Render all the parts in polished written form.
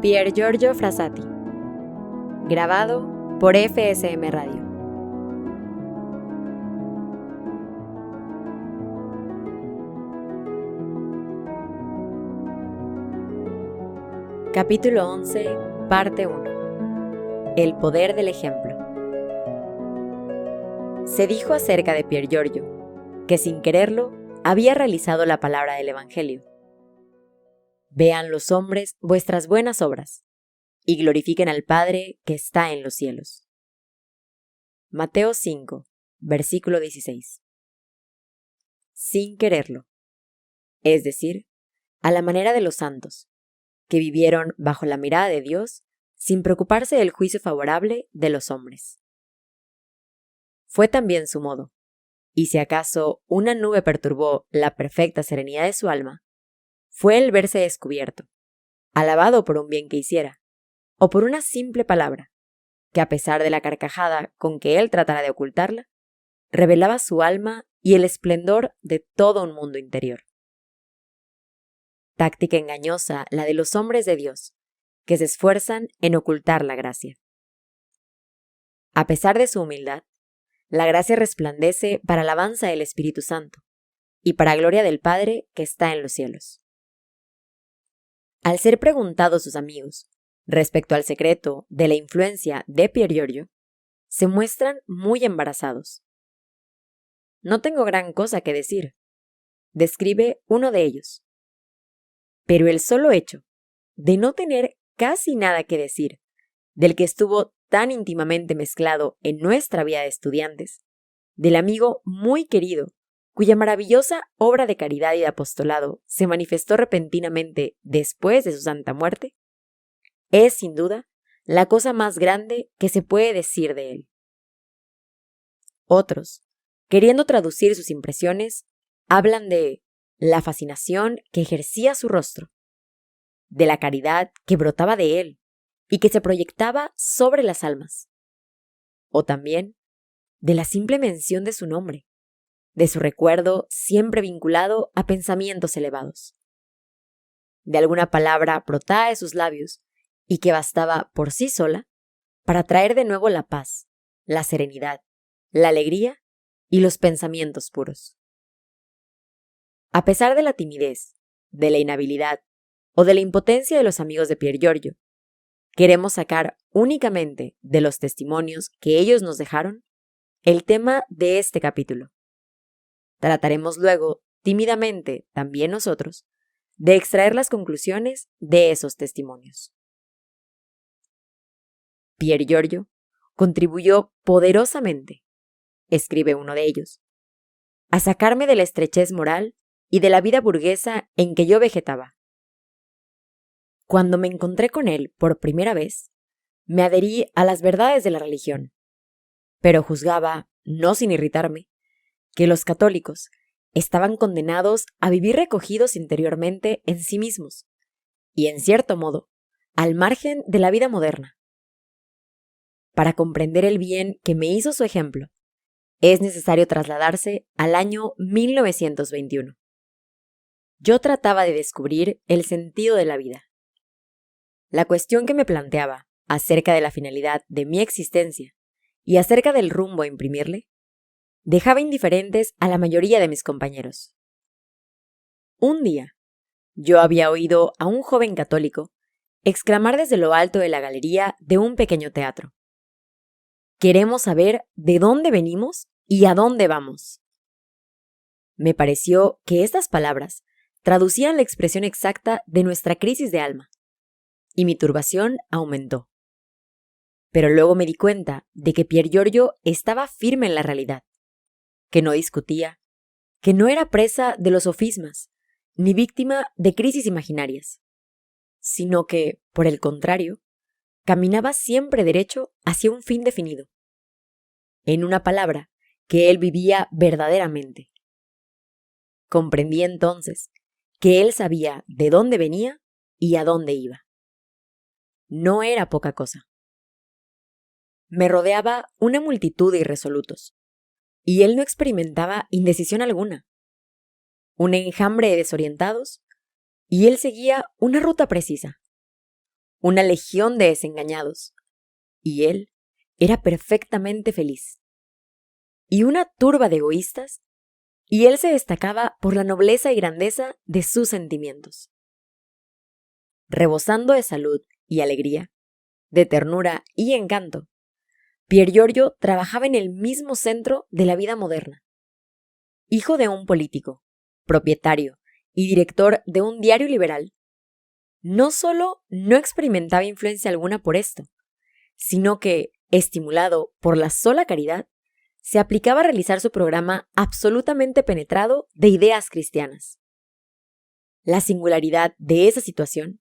Pier Giorgio Frassati. Grabado por FSM Radio. Capítulo 11, parte 1. El poder del ejemplo. Se dijo acerca de Pier Giorgio, que sin quererlo había realizado la palabra del Evangelio. Vean los hombres vuestras buenas obras, y glorifiquen al Padre que está en los cielos. Mateo 5, versículo 16. Sin quererlo, es decir, a la manera de los santos, que vivieron bajo la mirada de Dios sin preocuparse del juicio favorable de los hombres. Fue también su modo, y si acaso una nube perturbó la perfecta serenidad de su alma, fue el verse descubierto, alabado por un bien que hiciera, o por una simple palabra, que a pesar de la carcajada con que él tratara de ocultarla, revelaba su alma y el esplendor de todo un mundo interior. Táctica engañosa la de los hombres de Dios, que se esfuerzan en ocultar la gracia. A pesar de su humildad, la gracia resplandece para alabanza del Espíritu Santo y para gloria del Padre que está en los cielos. Al ser preguntados sus amigos respecto al secreto de la influencia de Pier Giorgio, se muestran muy embarazados. No tengo gran cosa que decir, describe uno de ellos. Pero el solo hecho de no tener casi nada que decir del que estuvo tan íntimamente mezclado en nuestra vida de estudiantes, del amigo muy querido, cuya maravillosa obra de caridad y de apostolado se manifestó repentinamente después de su santa muerte, es sin duda la cosa más grande que se puede decir de él. Otros, queriendo traducir sus impresiones, hablan de la fascinación que ejercía su rostro, de la caridad que brotaba de él y que se proyectaba sobre las almas, o también de la simple mención de su nombre, de su recuerdo siempre vinculado a pensamientos elevados, de alguna palabra brotada de sus labios y que bastaba por sí sola para traer de nuevo la paz, la serenidad, la alegría y los pensamientos puros. A pesar de la timidez, de la inhabilidad o de la impotencia de los amigos de Pier Giorgio, queremos sacar únicamente de los testimonios que ellos nos dejaron el tema de este capítulo. Trataremos luego, tímidamente también nosotros, de extraer las conclusiones de esos testimonios. Pier Giorgio contribuyó poderosamente, escribe uno de ellos, a sacarme de la estrechez moral y de la vida burguesa en que yo vegetaba. Cuando me encontré con él por primera vez, me adherí a las verdades de la religión, pero juzgaba, no sin irritarme, que los católicos estaban condenados a vivir recogidos interiormente en sí mismos y, en cierto modo, al margen de la vida moderna. Para comprender el bien que me hizo su ejemplo, es necesario trasladarse al año 1921. Yo trataba de descubrir el sentido de la vida. La cuestión que me planteaba acerca de la finalidad de mi existencia y acerca del rumbo a imprimirle, dejaba indiferentes a la mayoría de mis compañeros. Un día, yo había oído a un joven católico exclamar desde lo alto de la galería de un pequeño teatro: «Queremos saber de dónde venimos y a dónde vamos». Me pareció que estas palabras traducían la expresión exacta de nuestra crisis de alma, y mi turbación aumentó. Pero luego me di cuenta de que Pier Giorgio estaba firme en la realidad, que no discutía, que no era presa de los sofismas, ni víctima de crisis imaginarias, sino que, por el contrario, caminaba siempre derecho hacia un fin definido. En una palabra, que él vivía verdaderamente. Comprendí entonces que él sabía de dónde venía y a dónde iba. No era poca cosa. Me rodeaba una multitud de irresolutos, y él no experimentaba indecisión alguna. Un enjambre de desorientados, y él seguía una ruta precisa. una legión de desengañados, y él era perfectamente feliz. Y una turba de egoístas, y él se destacaba por la nobleza y grandeza de sus sentimientos. Rebosando de salud y alegría, de ternura y encanto, Pier Giorgio trabajaba en el mismo centro de la vida moderna. Hijo de un político, propietario y director de un diario liberal, no solo no experimentaba influencia alguna por esto, sino que, estimulado por la sola caridad, se aplicaba a realizar su programa absolutamente penetrado de ideas cristianas. La singularidad de esa situación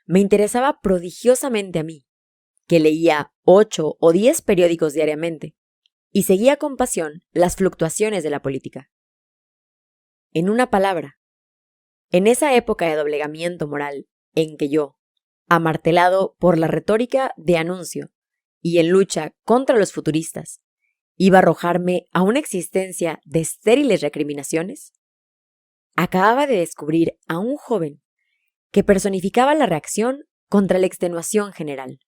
me interesaba prodigiosamente a mí, que leía 8 o 10 periódicos diariamente y seguía con pasión las fluctuaciones de la política. En una palabra, en esa época de doblegamiento moral en que yo, amartelado por la retórica de anuncio y en lucha contra los futuristas, iba a arrojarme a una existencia de estériles recriminaciones, acababa de descubrir a un joven que personificaba la reacción contra la extenuación general.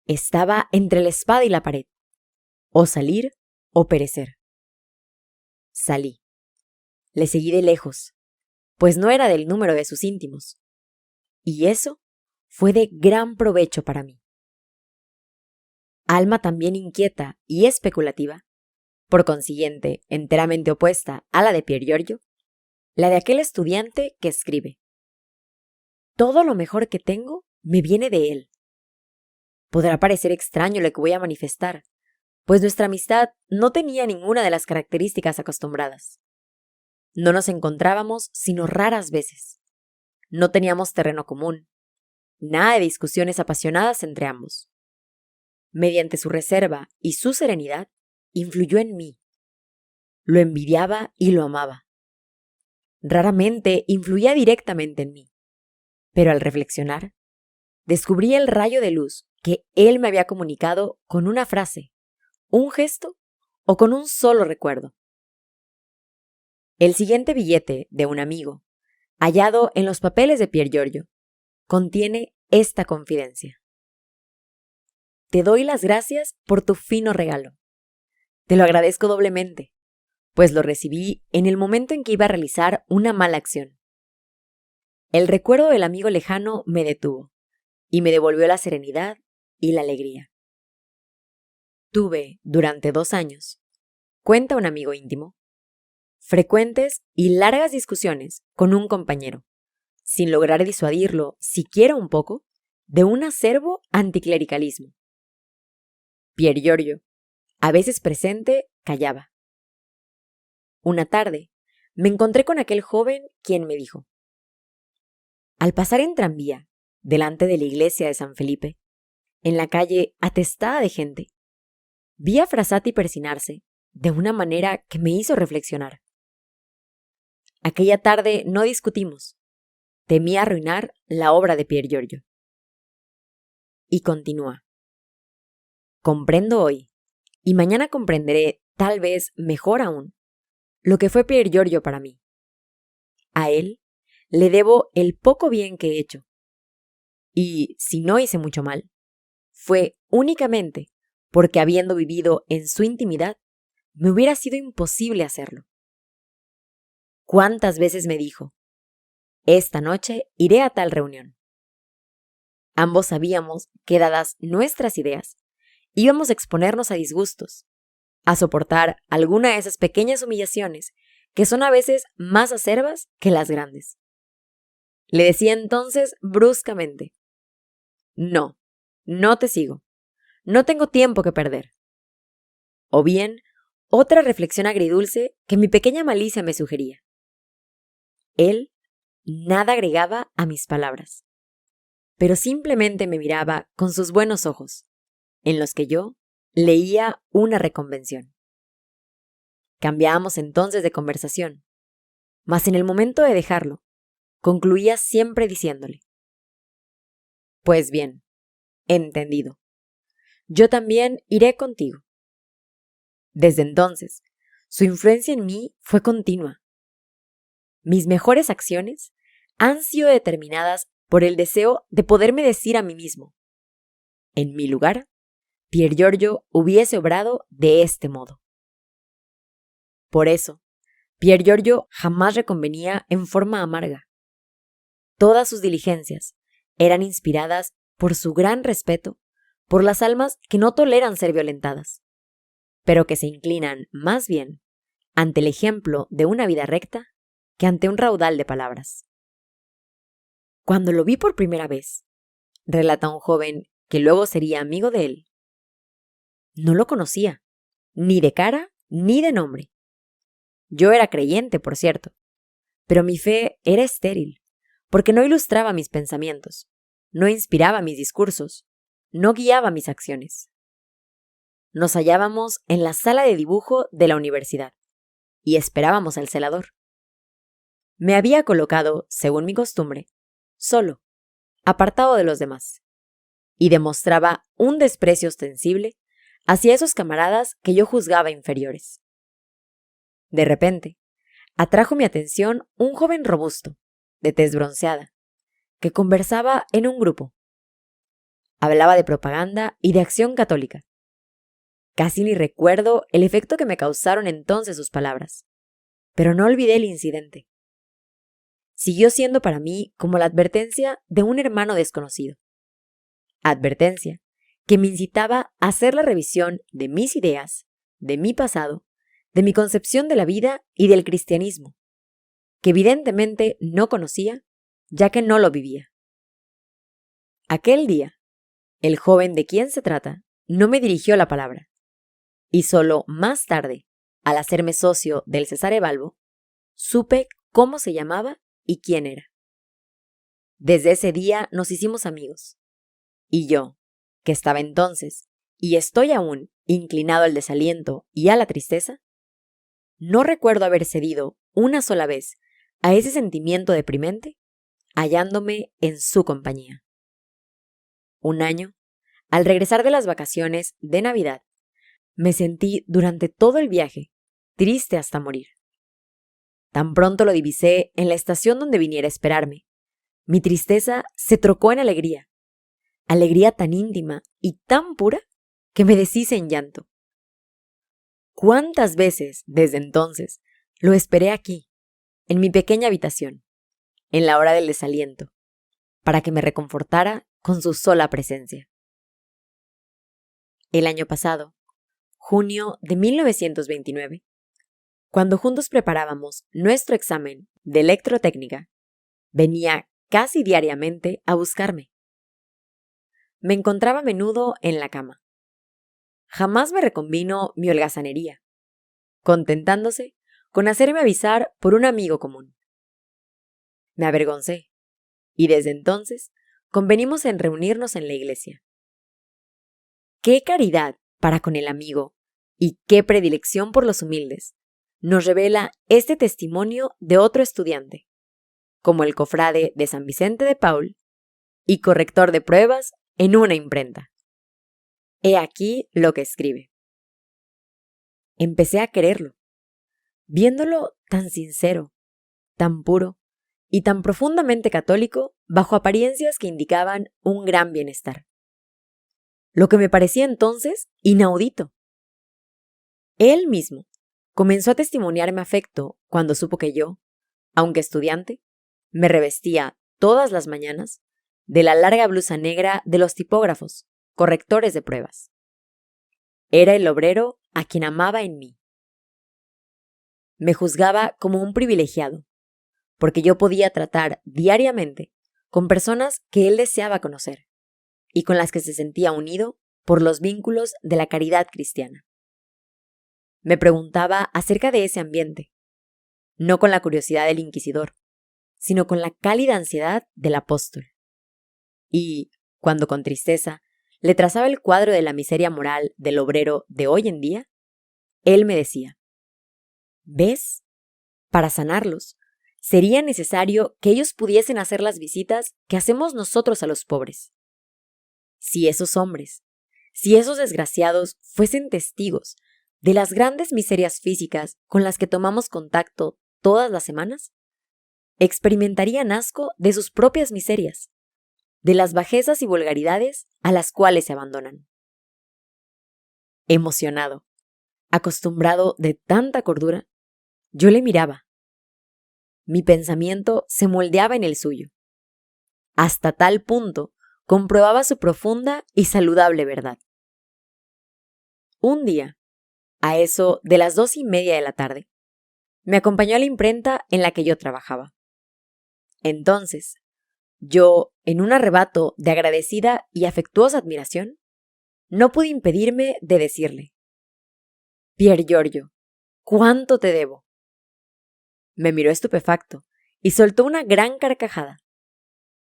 Estaba entre la espada y la pared, o salir o perecer. Salí. Le seguí de lejos, pues no era del número de sus íntimos, y eso fue de gran provecho para mí. Alma también inquieta y especulativa, por consiguiente enteramente opuesta a la de Pier Giorgio, la de aquel estudiante que escribe: todo lo mejor que tengo me viene de él. Podrá parecer extraño lo que voy a manifestar, pues nuestra amistad no tenía ninguna de las características acostumbradas. No nos encontrábamos sino raras veces. No teníamos terreno común, nada de discusiones apasionadas entre ambos. Mediante su reserva y su serenidad, influyó en mí. Lo envidiaba y lo amaba. Raramente influía directamente en mí, pero al reflexionar, descubrí el rayo de luz que él me había comunicado con una frase, un gesto o con un solo recuerdo. El siguiente billete de un amigo, hallado en los papeles de Pier Giorgio, contiene esta confidencia. Te doy las gracias por tu fino regalo. Te lo agradezco doblemente, pues lo recibí en el momento en que iba a realizar una mala acción. El recuerdo del amigo lejano me detuvo y me devolvió la serenidad y la alegría. Tuve, durante 2 años, cuenta un amigo íntimo, frecuentes y largas discusiones con un compañero, sin lograr disuadirlo siquiera un poco de un acerbo anticlericalismo. Pier Giorgio, a veces presente, callaba. Una tarde, me encontré con aquel joven quien me dijo: al pasar en tranvía, delante de la iglesia de San Felipe, en la calle atestada de gente, vi a Frassati persinarse de una manera que me hizo reflexionar. Aquella tarde no discutimos. Temí arruinar la obra de Pier Giorgio. Y continúa. Comprendo hoy, y mañana comprenderé, tal vez mejor aún, lo que fue Pier Giorgio para mí. A él le debo el poco bien que he hecho. Y si no hice mucho mal, fue únicamente porque habiendo vivido en su intimidad, me hubiera sido imposible hacerlo. ¿Cuántas veces me dijo: esta noche iré a tal reunión? Ambos sabíamos que, dadas nuestras ideas, íbamos a exponernos a disgustos, a soportar alguna de esas pequeñas humillaciones que son a veces más acerbas que las grandes. Le decía entonces bruscamente: no, no te sigo, no tengo tiempo que perder. O bien, otra reflexión agridulce que mi pequeña malicia me sugería. Él nada agregaba a mis palabras, pero simplemente me miraba con sus buenos ojos, en los que yo leía una reconvención. Cambiábamos entonces de conversación, mas en el momento de dejarlo, concluía siempre diciéndole: pues bien, entendido. Yo también iré contigo. Desde entonces, su influencia en mí fue continua. Mis mejores acciones han sido determinadas por el deseo de poderme decir a mí mismo: en mi lugar, Pier Giorgio hubiese obrado de este modo. Por eso, Pier Giorgio jamás reconvenía en forma amarga. Todas sus diligencias eran inspiradas por su gran respeto por las almas que no toleran ser violentadas, pero que se inclinan más bien ante el ejemplo de una vida recta que ante un raudal de palabras. Cuando lo vi por primera vez, relata un joven que luego sería amigo de él, no lo conocía, ni de cara ni de nombre. Yo era creyente, por cierto, pero mi fe era estéril, porque no ilustraba mis pensamientos, no inspiraba mis discursos, no guiaba mis acciones. Nos hallábamos en la sala de dibujo de la universidad y esperábamos al celador. Me había colocado, según mi costumbre, solo, apartado de los demás, y demostraba un desprecio ostensible hacia esos camaradas que yo juzgaba inferiores. De repente, atrajo mi atención un joven robusto, de tez bronceada, que conversaba en un grupo. Hablaba de propaganda y de acción católica. Casi ni recuerdo el efecto que me causaron entonces sus palabras, pero no olvidé el incidente. Siguió siendo para mí como la advertencia de un hermano desconocido. Advertencia que me incitaba a hacer la revisión de mis ideas, de mi pasado, de mi concepción de la vida y del cristianismo, que evidentemente no conocía, ya que no lo vivía. Aquel día, el joven de quien se trata no me dirigió la palabra, y solo más tarde, al hacerme socio del Cesare Balbo, supe cómo se llamaba y quién era. Desde ese día nos hicimos amigos, y yo, que estaba entonces, y estoy aún, inclinado al desaliento y a la tristeza, no recuerdo haber cedido una sola vez a ese sentimiento deprimente, hallándome en su compañía. Un año, al regresar de las vacaciones de Navidad, me sentí durante todo el viaje triste hasta morir. Tan pronto lo divisé en la estación donde viniera a esperarme, mi tristeza se trocó en alegría, alegría tan íntima y tan pura que me deshice en llanto. ¿Cuántas veces, desde entonces, lo esperé aquí, en mi pequeña habitación, en la hora del desaliento, para que me reconfortara con su sola presencia? El año pasado, junio de 1929, cuando juntos preparábamos nuestro examen de electrotécnica, venía casi diariamente a buscarme. Me encontraba a menudo en la cama. Jamás me reconvino mi holgazanería, contentándose con hacerme avisar por un amigo común. Me avergoncé, y desde entonces convenimos en reunirnos en la iglesia. ¡Qué caridad para con el amigo y qué predilección por los humildes nos revela este testimonio de otro estudiante, como el cofrade de San Vicente de Paul y corrector de pruebas en una imprenta! He aquí lo que escribe. Empecé a quererlo, viéndolo tan sincero, tan puro y tan profundamente católico bajo apariencias que indicaban un gran bienestar. Lo que me parecía entonces inaudito. Él mismo comenzó a testimoniarme afecto cuando supo que yo, aunque estudiante, me revestía todas las mañanas de la larga blusa negra de los tipógrafos, correctores de pruebas. Era el obrero a quien amaba en mí. Me juzgaba como un privilegiado, porque yo podía tratar diariamente con personas que él deseaba conocer y con las que se sentía unido por los vínculos de la caridad cristiana. Me preguntaba acerca de ese ambiente, no con la curiosidad del inquisidor, sino con la cálida ansiedad del apóstol. Y, cuando con tristeza le trazaba el cuadro de la miseria moral del obrero de hoy en día, él me decía: ¿ves? Para sanarlos, sería necesario que ellos pudiesen hacer las visitas que hacemos nosotros a los pobres. Si esos hombres, si esos desgraciados fuesen testigos de las grandes miserias físicas con las que tomamos contacto todas las semanas, experimentarían asco de sus propias miserias de las bajezas y vulgaridades a las cuales se abandonan. Emocionado, acostumbrado de tanta cordura, yo le miraba. Mi pensamiento se moldeaba en el suyo. Hasta tal punto comprobaba su profunda y saludable verdad. Un día, a eso de las 2:30 de la tarde, me acompañó a la imprenta en la que yo trabajaba. Entonces, yo, en un arrebato de agradecida y afectuosa admiración, no pude impedirme de decirle: «Pier Giorgio, ¿cuánto te debo?». Me miró estupefacto y soltó una gran carcajada.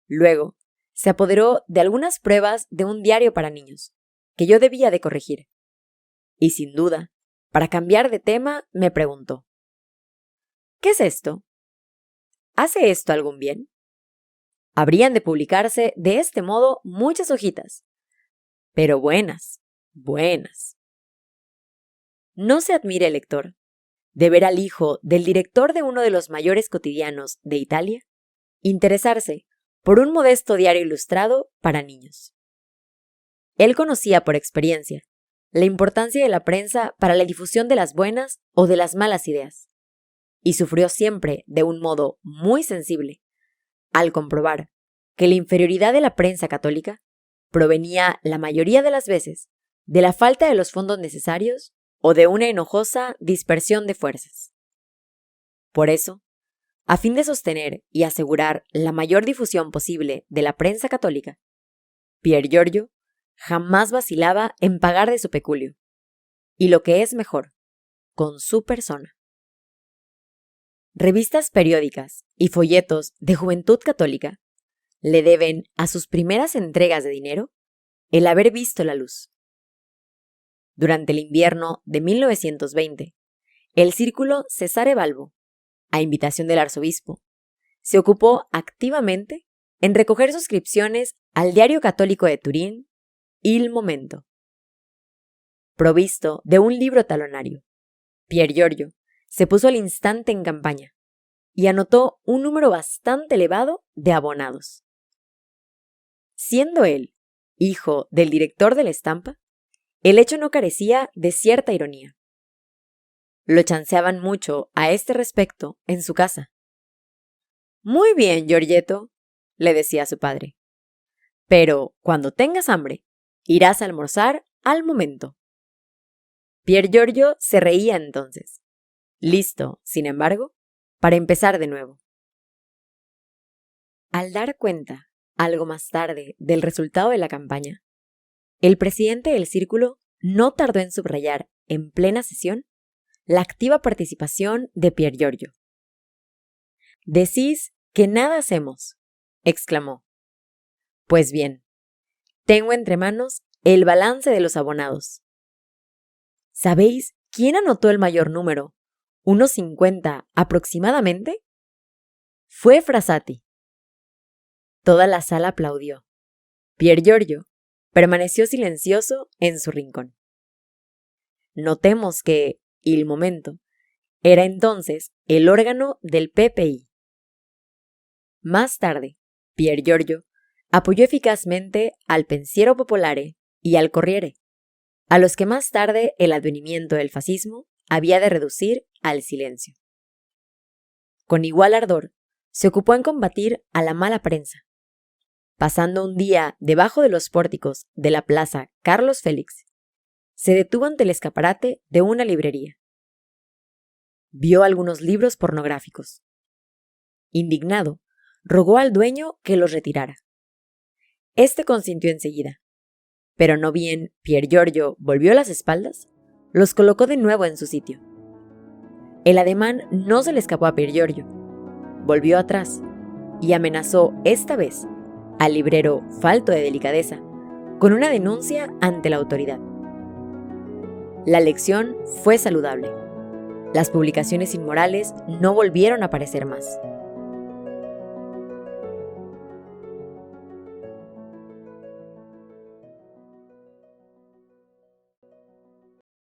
Luego, se apoderó de algunas pruebas de un diario para niños, que yo debía de corregir. Y sin duda, para cambiar de tema, me preguntó: «¿Qué es esto? ¿Hace esto algún bien?». Habrían de publicarse de este modo muchas hojitas, pero buenas, buenas. No se admire el lector de ver al hijo del director de uno de los mayores cotidianos de Italia interesarse por un modesto diario ilustrado para niños. Él conocía por experiencia la importancia de la prensa para la difusión de las buenas o de las malas ideas, y sufrió siempre de un modo muy sensible al comprobar que la inferioridad de la prensa católica provenía la mayoría de las veces de la falta de los fondos necesarios o de una enojosa dispersión de fuerzas. Por eso, a fin de sostener y asegurar la mayor difusión posible de la prensa católica, Pier Giorgio jamás vacilaba en pagar de su peculio, y lo que es mejor, con su persona. Revistas periódicas y folletos de Juventud Católica le deben a sus primeras entregas de dinero el haber visto la luz. Durante el invierno de 1920, el Círculo Cesare Balbo, a invitación del arzobispo, se ocupó activamente en recoger suscripciones al diario católico de Turín, Il Momento. Provisto de un libro talonario, Pier Giorgio se puso al instante en campaña y anotó un número bastante elevado de abonados. Siendo él hijo del director de la estampa, el hecho no carecía de cierta ironía. Lo chanceaban mucho a este respecto en su casa. «Muy bien, Giorgetto», le decía a su padre, «pero cuando tengas hambre, irás a almorzar al momento». Pier Giorgio se reía entonces, listo, sin embargo, para empezar de nuevo. Al dar cuenta, algo más tarde, del resultado de la campaña, el presidente del círculo no tardó en subrayar, en plena sesión, la activa participación de Pier Giorgio. «Decís que nada hacemos», exclamó. «Pues bien, tengo entre manos el balance de los abonados. ¿Sabéis quién anotó el mayor número, unos 50 aproximadamente? Fue Frassati». Toda la sala aplaudió. Pier Giorgio permaneció silencioso en su rincón. Notemos que Il Momento era entonces el órgano del PPI. Más tarde, Pier Giorgio apoyó eficazmente al Pensiero Popolare y al Corriere, a los que más tarde el advenimiento del fascismo había de reducir al silencio. Con igual ardor, se ocupó en combatir a la mala prensa. Pasando un día debajo de los pórticos de la plaza Carlos Félix, se detuvo ante el escaparate de una librería. Vio algunos libros pornográficos. Indignado, rogó al dueño que los retirara. Este consintió enseguida, pero no bien Pier Giorgio volvió las espaldas, los colocó de nuevo en su sitio. El ademán no se le escapó a Pier Giorgio. Volvió atrás y amenazó esta vez al librero falto de delicadeza con una denuncia ante la autoridad. La lección fue saludable. Las publicaciones inmorales no volvieron a aparecer más.